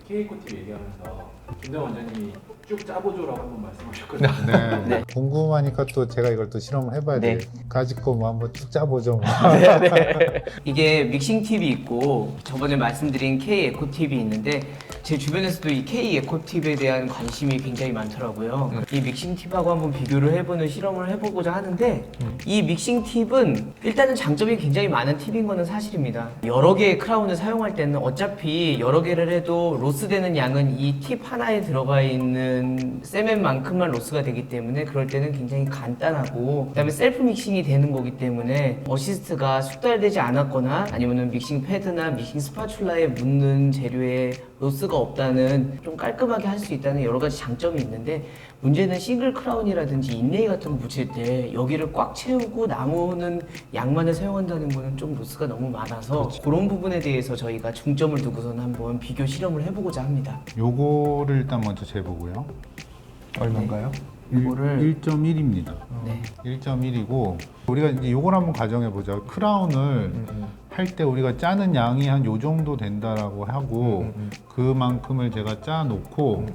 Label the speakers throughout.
Speaker 1: K코티 얘기하면서 김대 원장님이 쭉 짜보조라고 한번 말씀하셨거든요.
Speaker 2: 네.
Speaker 3: 네.
Speaker 2: 궁금하니까 또 제가 이걸 또 실험을 해봐야
Speaker 3: 네.
Speaker 2: 돼. 가지 거 뭐 한번 쭉 짜보죠. 뭐.
Speaker 3: 이게 믹싱 팁이 있고 저번에 말씀드린 K 에코 팁이 있는데 제 주변에서도 이 K 에코 팁에 대한 관심이 굉장히 많더라고요. 이 믹싱 팁하고 한번 비교를 해보는 실험을 해보고자 하는데 이 믹싱 팁은 일단은 장점이 굉장히 많은 팁인 거는 사실입니다. 여러 개의 크라운을 사용할 때는 어차피 여러 개를 해도 로스되는 양은 이 팁 하나에 들어가 있는 세멘만큼만 로스가 되기 때문에 그럴 때는 굉장히 간단하고 그다음에 셀프 믹싱이 되는 거기 때문에 어시스트가 숙달되지 않았거나 아니면은 믹싱 패드나 믹싱 스파츌라에 묻는 재료에 로스가 없다는 좀 깔끔하게 할 수 있다는 여러 가지 장점이 있는데 문제는 싱글 크라운이라든지 인레이 같은 거 붙일 때 여기를 꽉 채우고 남은 양만을 사용한다는 거는 좀 로스가 너무 많아서 그런 부분에 대해서 저희가 중점을 두고서는 한번 비교 실험을 해보고자 합니다.
Speaker 2: 요거를 일단 먼저 재보고요.
Speaker 4: 얼마인가요?
Speaker 3: 이거를
Speaker 2: 1.1입니다.
Speaker 3: 네.
Speaker 2: 1.1이고 우리가 이제 요걸 한번 가정해 보자. 크라운을 할 때 우리가 짜는 양이 한 요 정도 된다라고 하고 그만큼을 제가 짜 놓고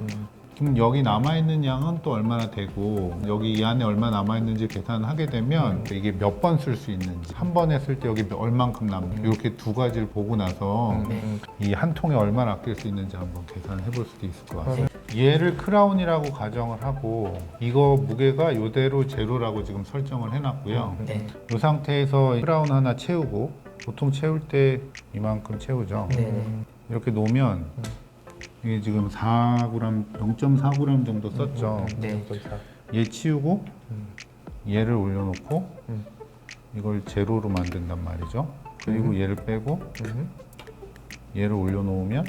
Speaker 2: 그럼 여기 남아있는 양은 또 얼마나 되고 여기 이 안에 얼마 남아있는지 계산을 하게 되면 이게 몇 번 쓸 수 있는지 한 번에 쓸 때 여기 얼만큼 남는지 이렇게 두 가지를 보고 나서 이 한 통에 얼마나 아낄 수 있는지 한번 계산을 해볼 수도 있을 것 같아요. 얘를 크라운이라고 가정을 하고 이거 무게가 이대로 제로라고 지금 설정을 해놨고요.
Speaker 3: 네.
Speaker 2: 이 상태에서 크라운 하나 채우고 보통 채울 때 이만큼 채우죠.
Speaker 3: 네.
Speaker 2: 이렇게 놓으면 이게 지금 4g, 0.4g 정도 썼죠.
Speaker 3: 네.
Speaker 2: 얘 치우고 얘를 올려놓고 이걸 제로로 만든단 말이죠. 그리고 얘를 빼고 얘를 올려놓으면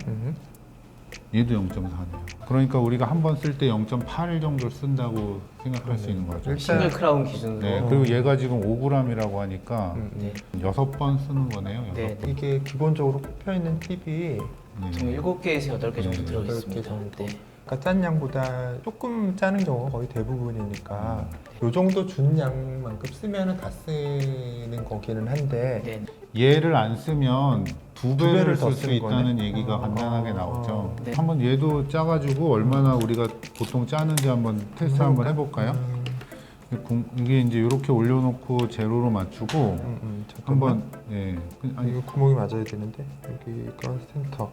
Speaker 2: 얘도 0.4네요. 그러니까 우리가 한 번 쓸 때 0.8 정도 쓴다고 생각할 수 있는 거죠.
Speaker 3: 싱글 크라운 기준으로.
Speaker 2: 네, 그리고 얘가 지금 5g이라고 하니까
Speaker 3: 네.
Speaker 2: 6번 쓰는 거네요.
Speaker 3: 네. 네.
Speaker 4: 이게 기본적으로 꼽혀 있는 팁이
Speaker 3: 지금 7개에서 8개 정도
Speaker 2: 네,
Speaker 3: 들어있습니다.
Speaker 4: 8개 정도.
Speaker 3: 네.
Speaker 4: 그러니까 짠 양보다 조금 짜는 경우가 거의 대부분이니까 요 정도 준 양만큼 쓰면 다 쓰는 거기는 한데
Speaker 3: 네.
Speaker 2: 얘를 안 쓰면 두 배를
Speaker 4: 배를 더
Speaker 2: 쓸 수
Speaker 4: 쓰는
Speaker 2: 있다는
Speaker 4: 거네?
Speaker 2: 얘기가 간단하게 나오죠.
Speaker 3: 네.
Speaker 2: 한번 얘도 짜가지고 얼마나 우리가 보통 짜는지 한번 테스트 한번 해볼까요? 이게 이제 이렇게 올려놓고 제로로 맞추고
Speaker 4: 잠깐만.
Speaker 2: 한번 예. 아니,
Speaker 4: 이거 구멍이 맞아야 되는데 여기가 센터.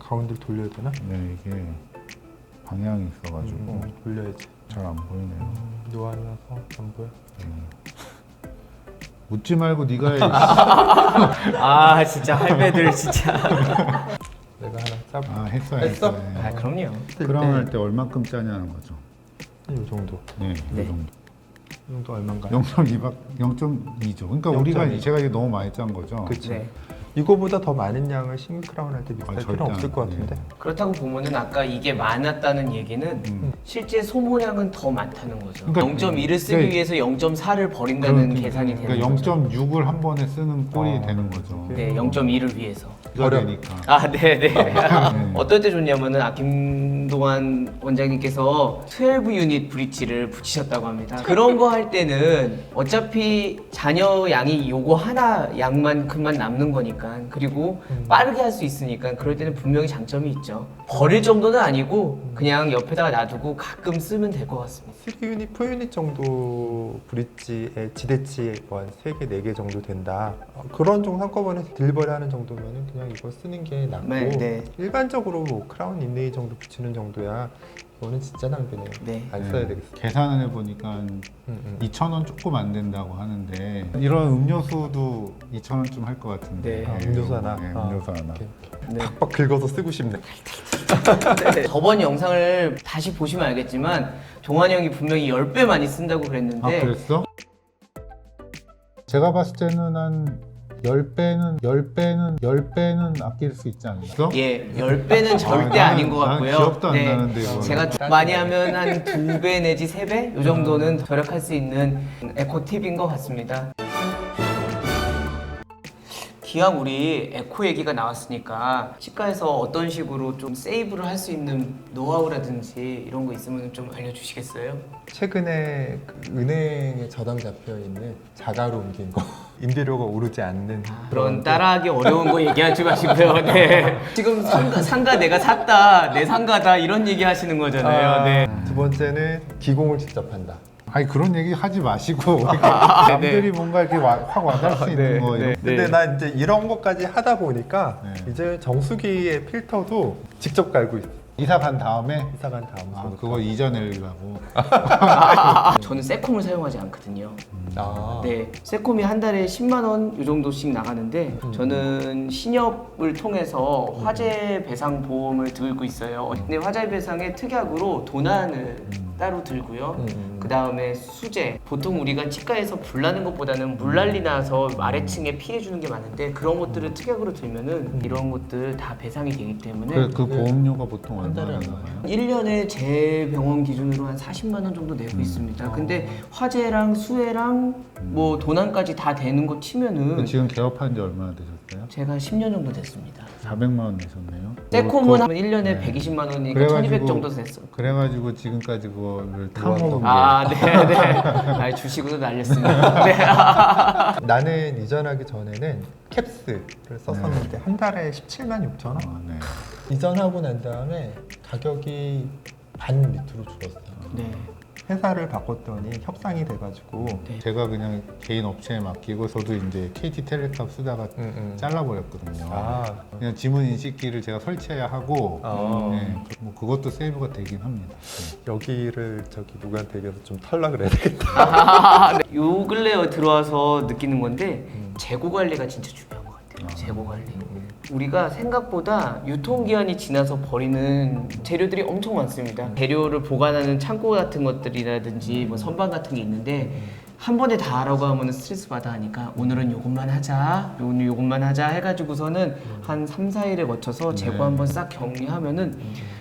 Speaker 4: 가운데를 돌려야 되나?
Speaker 2: 네, 이게 방향이 있어가지고
Speaker 4: 돌려야지.
Speaker 2: 잘 안 보이네요.
Speaker 4: 노안이라서 안 보여.
Speaker 2: 묻지 말고 네가 해.
Speaker 3: 아 진짜 할배들 진짜.
Speaker 4: 내가 하나 짜.
Speaker 2: 아 했어요.
Speaker 4: 했어?
Speaker 2: 네.
Speaker 3: 아 그럼요.
Speaker 2: 크라운 할 때 얼만큼 짜냐는 거죠.
Speaker 4: 이 정도.
Speaker 2: 네,
Speaker 3: 네.
Speaker 2: 이 정도.
Speaker 4: 이 정도 얼마인가요?
Speaker 2: 0.2죠. 그러니까 우리가
Speaker 4: 0.2.
Speaker 2: 제가 이게 너무 많이 짠 거죠.
Speaker 4: 그치.
Speaker 3: 네.
Speaker 4: 이거보다 더 많은 양을 싱글 크라운 할 때 믹스할
Speaker 2: 절대
Speaker 4: 필요는 없을
Speaker 2: 안-
Speaker 4: 것 같은데.
Speaker 3: 그렇다고 보면은 아까 이게 많았다는 얘기는 실제 소모량은 더 많다는 거죠.
Speaker 2: 그러니까
Speaker 3: 0.1을 쓰기
Speaker 2: 네.
Speaker 3: 위해서 0.4를 버린다는
Speaker 2: 그러니까
Speaker 3: 계산이 되는
Speaker 2: 그러니까
Speaker 3: 거죠.
Speaker 2: 0.6을 한 번에 쓰는 꼴이 되는 거죠.
Speaker 3: 네, 0.2를 위해서.
Speaker 2: 이거 되니까.
Speaker 3: 아, 네네. 어떨 때 좋냐면은 김동환 원장님께서 12 유닛 브릿지를 붙이셨다고 합니다. 그런 거 할 때는 어차피 잔여 양이 요거 하나 양만큼만 남는 거니까 그리고 빠르게 할 수 있으니까 그럴 때는 분명히 장점이 있죠. 버릴 정도는 아니고 그냥 옆에다가 놔두고 가끔 쓰면 될 것 같습니다.
Speaker 4: 3유닛, 4유닛 정도 브릿지에 지대치 한 3개, 4개 정도 된다. 그런 정도 한꺼번에 딜버리 하는 정도면 그냥 이거 쓰는 게 낫고
Speaker 3: 네, 네.
Speaker 4: 일반적으로 뭐 크라운 인레이 정도 붙이는 정도야 이거는 진짜 낭비네요.
Speaker 3: 네.
Speaker 4: 안 써야 되겠어.
Speaker 2: 계산을 해보니까 2,000원 조금 안 된다고 하는데 이런 음료수도 2,000원쯤 할 것 같은데.
Speaker 3: 네.
Speaker 4: 아, 음료수 하나?
Speaker 2: 네,
Speaker 4: 아,
Speaker 2: 음료수 하나.
Speaker 4: 오케이.
Speaker 3: 네.
Speaker 4: 팍팍 긁어서 쓰고 싶네.
Speaker 3: 저번 영상을 다시 보시면 알겠지만 종환이 형이 분명히 10배 많이 쓴다고 그랬는데
Speaker 2: 아 그랬어? 제가 봤을 때는 한 10배는 아낄 수 있지 않나?
Speaker 3: 예, 10배는 절대
Speaker 2: 나는-
Speaker 3: 아닌 것
Speaker 2: 나는
Speaker 3: 같고요.
Speaker 2: 기억도 안 나는데, 이거는.
Speaker 3: 제가 많이 하면 한 2배 내지 3배? 이 정도는 절약할 수 있는 에코 팁인 것 같습니다. 기왕 우리 에코 얘기가 나왔으니까 치과에서 어떤 식으로 좀 세이브를 할 수 있는 노하우라든지 이런 거 있으면 좀 알려주시겠어요?
Speaker 4: 최근에 그 은행에 저당 잡혀 있는 자가로 옮긴 거 임대료가 오르지 않는
Speaker 3: 그런 따라하기 어려운 거 얘기하지 마시고요. 네. 지금 상가 내가 샀다, 내 상가다 이런 얘기 하시는 거잖아요. 네.
Speaker 4: 두 번째는 기공을 직접 한다.
Speaker 2: 아니 그런 얘기 하지 마시고 남들이 뭔가 이렇게 확 와닿을 수 있는 거 이런
Speaker 4: 근데 나 이제 이런 것까지 하다 보니까
Speaker 2: 네.
Speaker 4: 이제 정수기의 필터도 직접 갈고 있어.
Speaker 2: 이사 간 다음에
Speaker 4: 이사 간 다음.
Speaker 2: 그거 이전하려고.
Speaker 3: 저는 세콤을 사용하지 않거든요.
Speaker 4: 아.
Speaker 3: 네, 세콤이 한 달에 10만 원 이 정도씩 나가는데 저는 신협을 통해서 화재 배상 보험을 들고 있어요. 근데 화재 배상의 특약으로 도난을 따로 들고요. 그 다음에 수재. 보통 우리가 치과에서 불 나는 것보다는 물난리 나서 아래층에 피해 주는 게 많은데 그런 것들을 특약으로 들면은 이런 것들 다 배상이 되기 때문에
Speaker 2: 그 보험료가 보통 얼마나 나가요?
Speaker 3: 1년에 제 병원 기준으로 한 40만 원 정도 내고 있습니다. 근데 화재랑 수해랑 뭐 도난까지 다 되는 거 치면은
Speaker 2: 지금 개업한 지 얼마나 되셨어요?
Speaker 3: 제가 10년 정도 됐습니다.
Speaker 2: 400만 원 내셨네요.
Speaker 3: 세콤은 하면 1년에
Speaker 2: 네.
Speaker 3: 120만 원이니까
Speaker 2: 그래가지고
Speaker 3: 1200 정도 됐어요.
Speaker 2: 그래가지고 지금까지 그거를 탕후루
Speaker 3: 아, 네네. 아, 주식으로 날렸습니다. 네.
Speaker 4: 나는 이전하기 전에는 캡스를 썼었는데 한 달에 17만 6천 원.
Speaker 2: 네.
Speaker 4: 이전하고 난 다음에 가격이 반 밑으로 줄었어요.
Speaker 3: 네.
Speaker 4: 회사를 바꿨더니 협상이 돼가지고
Speaker 2: 제가 그냥 개인 업체에 맡기고 저도 이제 KT텔레콤 쓰다가 잘라버렸거든요.
Speaker 4: 아.
Speaker 2: 그냥 지문 인식기를 제가 설치해야 하고 네, 뭐 그것도 세이브가 되긴 합니다. 네.
Speaker 4: 여기를 저기 누구한테 얘기해서 좀 털라 그래야 되겠다.
Speaker 3: 요 근래 들어와서 느끼는 건데 재고 관리가 진짜 중요한 것 같아요. 재고 관리. 우리가 생각보다 유통기한이 지나서 버리는 재료들이 엄청 많습니다. 재료를 보관하는 창고 같은 것들이라든지 뭐 선반 같은 게 있는데 한 번에 다 하라고 하면 스트레스 받아 하니까 오늘은 요것만 하자, 오늘 요것만 하자 해가지고서는 한 3, 4일에 거쳐서 재고 한번 싹 정리하면은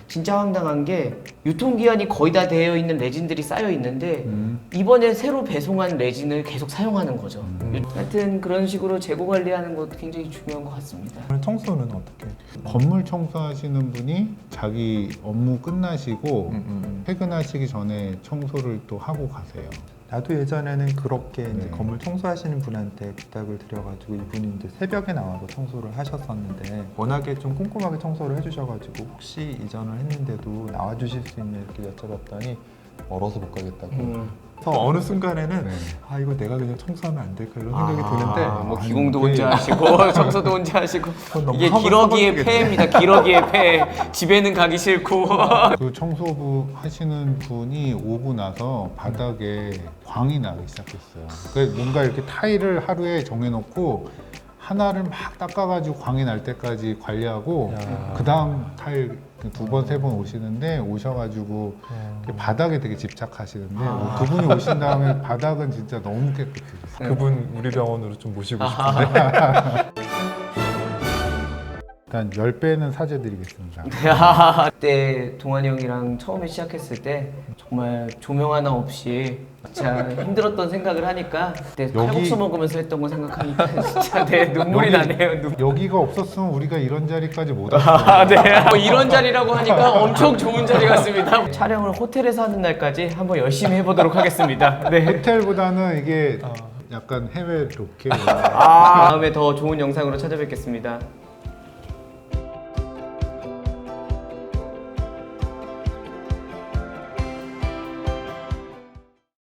Speaker 3: 진짜 황당한 게 유통기한이 거의 다 되어 있는 레진들이 쌓여 있는데 이번에 새로 배송한 레진을 계속 사용하는 거죠. 하여튼 그런 식으로 재고 관리하는 것도 굉장히 중요한 것 같습니다.
Speaker 4: 청소는 어떻게?
Speaker 2: 건물 청소하시는 분이 자기 업무 끝나시고 퇴근하시기 전에 청소를 또 하고 가세요.
Speaker 4: 나도 예전에는 그렇게 이제
Speaker 2: 네.
Speaker 4: 건물 청소하시는 분한테 부탁을 드려가지고 이분이 이제 새벽에 나와서 청소를 하셨었는데 워낙에 좀 꼼꼼하게 청소를 해주셔가지고 혹시 이전을 했는데도 나와주실 수 있냐 이렇게 여쭤봤더니 멀어서 못 가겠다고. 그래서 어느 순간에는
Speaker 2: 네.
Speaker 4: 아 이거 내가 그냥 청소하면 안 될까 이런 생각이 드는데
Speaker 3: 뭐
Speaker 2: 아니,
Speaker 3: 기공도
Speaker 2: 그게-
Speaker 3: 혼자 하시고 청소도 혼자 하시고
Speaker 4: 그건 너무
Speaker 3: 이게
Speaker 4: 한번
Speaker 3: 기러기의
Speaker 4: 써보겠네.
Speaker 3: 폐입니다. 기러기의 폐. 집에는 가기 싫고.
Speaker 2: 그 청소부 하시는 분이 오고 나서 바닥에 광이 나기 시작했어요. 그래서 뭔가 이렇게 타일을 하루에 정해놓고 하나를 막 닦아가지고 광이 날 때까지 관리하고
Speaker 4: 야.
Speaker 2: 그 다음 타일 2번, 3번 오시는데 오셔가지고 이렇게 바닥에 되게 집착하시는데 그분이 오신 다음에 바닥은 진짜 너무 깨끗해졌어요.
Speaker 4: 그분 우리 병원으로 좀 모시고 싶은데.
Speaker 2: 일단 10배는 사죄드리겠습니다.
Speaker 3: 그때 동환이 형이랑 처음에 시작했을 때 정말 조명 하나 없이 진짜 힘들었던 생각을 하니까 그때 칼국수 먹으면서 했던 거 생각하니까 진짜 내 눈물이 나네요.
Speaker 2: 여기가 없었으면 우리가 이런 자리까지 못 왔어요.
Speaker 3: 아, 네. 뭐 이런 자리라고 하니까 엄청 좋은 자리 같습니다. 촬영을 호텔에서 하는 날까지 한번 열심히 해보도록 하겠습니다. 네.
Speaker 2: 호텔보다는 이게 약간 해외 로켓
Speaker 3: 다음에 더 좋은 영상으로 찾아뵙겠습니다.